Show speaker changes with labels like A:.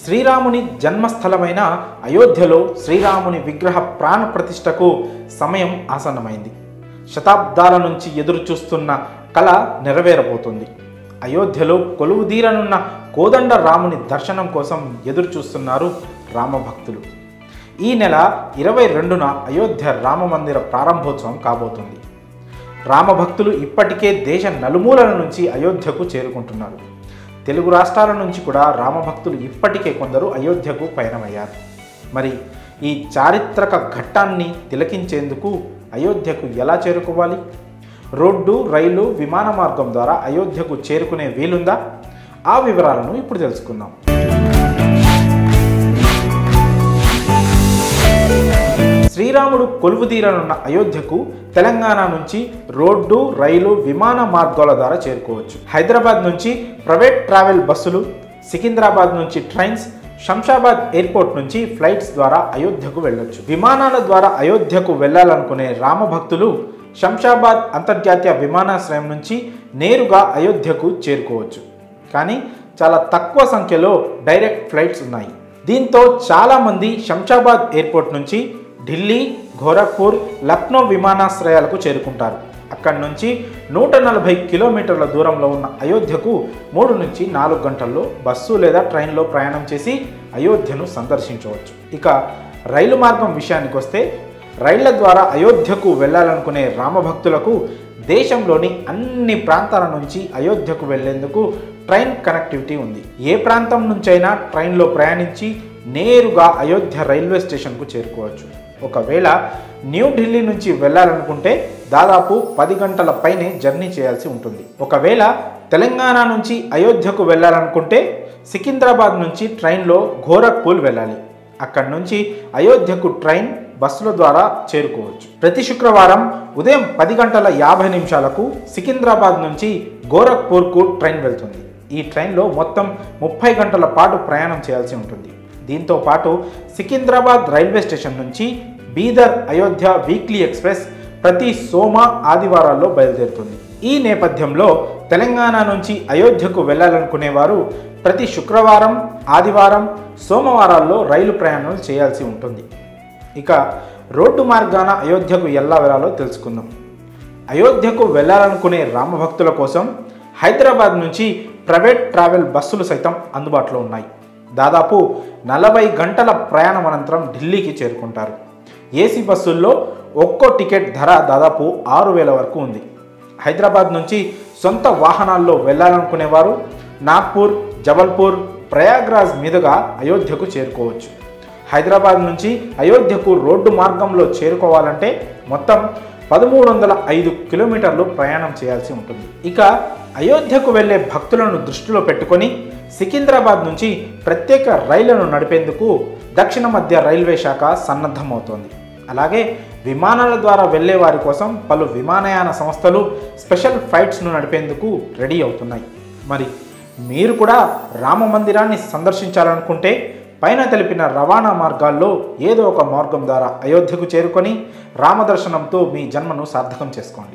A: శ్రీరాముని జన్మస్థలమైన అయోధ్యలో శ్రీరాముని విగ్రహ ప్రాణ ప్రతిష్టకు సమయం ఆసన్నమైంది. శతాబ్దాల నుంచి ఎదురు చూస్తున్న కళ నెరవేరబోతుంది. అయోధ్యలో కొలువుదీరనున్న కోదండ రాముని దర్శనం కోసం ఎదురు చూస్తున్నారు రామభక్తులు. ఈ నెల 22న అయోధ్య రామమందిర ప్రారంభోత్సవం కాబోతుంది. రామభక్తులు ఇప్పటికే దేశ నలుమూలల నుంచి అయోధ్యకు చేరుకుంటున్నారు. తెలుగు రాష్ట్రాల నుంచి కూడా రామభక్తులు ఇప్పటికే కొందరు అయోధ్యకు పయనమయ్యారు. మరి ఈ చారిత్రక ఘట్టాన్ని తిలకించేందుకు అయోధ్యకు ఎలా చేరుకోవాలి? రోడ్డు, రైలు, విమాన మార్గం ద్వారా అయోధ్యకు చేరుకునే వీలుందా? ఆ వివరాలను ఇప్పుడు తెలుసుకుందాం. శ్రీరాముడు కొలువుదీరనున్న అయోధ్యకు తెలంగాణ నుంచి రోడ్డు, రైలు, విమాన మార్గాల ద్వారా చేరుకోవచ్చు. హైదరాబాద్ నుంచి ప్రైవేట్ ట్రావెల్ బస్సులు, సికింద్రాబాద్ నుంచి ట్రైన్స్, శంషాబాద్ ఎయిర్పోర్ట్ నుంచి ఫ్లైట్స్ ద్వారా అయోధ్యకు వెళ్ళొచ్చు. విమానాల ద్వారా అయోధ్యకు వెళ్ళాలనుకునే రామభక్తులు శంషాబాద్ అంతర్జాతీయ విమానాశ్రయం నుంచి నేరుగా అయోధ్యకు చేరుకోవచ్చు. కానీ చాలా తక్కువ సంఖ్యలో డైరెక్ట్ ఫ్లైట్స్ ఉన్నాయి. దీంతో చాలామంది శంషాబాద్ ఎయిర్పోర్ట్ నుంచి ఢిల్లీ, గోరఖ్పూర్, లక్నో విమానాశ్రయాలకు చేరుకుంటారు. అక్కడి నుంచి 140 కిలోమీటర్ల దూరంలో ఉన్న అయోధ్యకు 3 నుంచి 4 గంటల్లో బస్సు లేదా ట్రైన్లో ప్రయాణం చేసి అయోధ్యను సందర్శించవచ్చు. ఇక రైలు మార్గం విషయానికి వస్తే, రైళ్ల ద్వారా అయోధ్యకు వెళ్ళాలనుకునే రామభక్తులకు దేశంలోని అన్ని ప్రాంతాల నుంచి అయోధ్యకు వెళ్లేందుకు ట్రైన్ కనెక్టివిటీ ఉంది. ఏ ప్రాంతం నుంచైనా ట్రైన్లో ప్రయాణించి నేరుగా అయోధ్య రైల్వే స్టేషన్కు చేరుకోవచ్చు. ఒకవేళ న్యూఢిల్లీ నుంచి వెళ్ళాలనుకుంటే దాదాపు 10 గంటల పైనే జర్నీ చేయాల్సి ఉంటుంది. ఒకవేళ తెలంగాణ నుంచి అయోధ్యకు వెళ్ళాలనుకుంటే సికింద్రాబాద్ నుంచి ట్రైన్లో గోరఖ్పూర్ వెళ్ళాలి. అక్కడి నుంచి అయోధ్యకు ట్రైన్, బస్సుల ద్వారా చేరుకోవచ్చు. ప్రతి శుక్రవారం ఉదయం 10 గంటల 50 నిమిషాలకు సికింద్రాబాద్ నుంచి గోరఖ్పూర్కు ట్రైన్ వెళ్తుంది. ఈ ట్రైన్లో మొత్తం 30 గంటల పాటు ప్రయాణం చేయాల్సి ఉంటుంది. దీంతో పాటు సికింద్రాబాద్ రైల్వే స్టేషన్ నుంచి బీదర్ అయోధ్య వీక్లీ ఎక్స్ప్రెస్ ప్రతి సోమ, ఆదివారాల్లో బయలుదేరుతుంది. ఈ నేపథ్యంలో తెలంగాణ నుంచి అయోధ్యకు వెళ్ళాలనుకునేవారు ప్రతి శుక్రవారం, ఆదివారం, సోమవారాల్లో రైలు ప్రయాణాలు చేయాల్సి ఉంటుంది. ఇక రోడ్డు మార్గాన అయోధ్యకు ఎలా వెళ్ళాలో తెలుసుకుందాం. అయోధ్యకు వెళ్ళాలనుకునే రామభక్తుల కోసం హైదరాబాద్ నుంచి ప్రైవేట్ ట్రావెల్ బస్సులు సైతం అందుబాటులో ఉన్నాయి. దాదాపు 40 గంటల ప్రయాణం అనంతరం ఢిల్లీకి చేరుకుంటారు. ఏసీ బస్సుల్లో ఒక్కో టికెట్ ధర దాదాపు 6,000 వరకు ఉంది. హైదరాబాద్ నుంచి సొంత వాహనాల్లో వెళ్ళాలనుకునేవారు నాగ్పూర్, జబల్పూర్, ప్రయాగ్రాజ్ మీదుగా అయోధ్యకు చేరుకోవచ్చు. హైదరాబాద్ నుంచి అయోధ్యకు రోడ్డు మార్గంలో చేరుకోవాలంటే మొత్తం 1305 కిలోమీటర్లు ప్రయాణం చేయాల్సి ఉంటుంది. ఇక అయోధ్యకు వెళ్లే భక్తులను దృష్టిలో పెట్టుకొని సికింద్రాబాద్ నుంచి ప్రత్యేక రైళ్లను నడిపేందుకు దక్షిణ మధ్య రైల్వే శాఖ సన్నద్ధమవుతోంది. అలాగే విమానాల ద్వారా వెళ్లే వారి కోసం పలు విమానయాన సంస్థలు స్పెషల్ ఫ్లైట్స్ను నడిపేందుకు రెడీ అవుతున్నాయి. మరి మీరు కూడా రామ మందిరాన్ని సందర్శించాలనుకుంటే పైన తెలిపిన రవాణా మార్గాల్లో ఏదో ఒక మార్గం ద్వారా అయోధ్యకు చేరుకొని రామదర్శనంతో మీ జన్మను సార్థకం చేసుకోండి.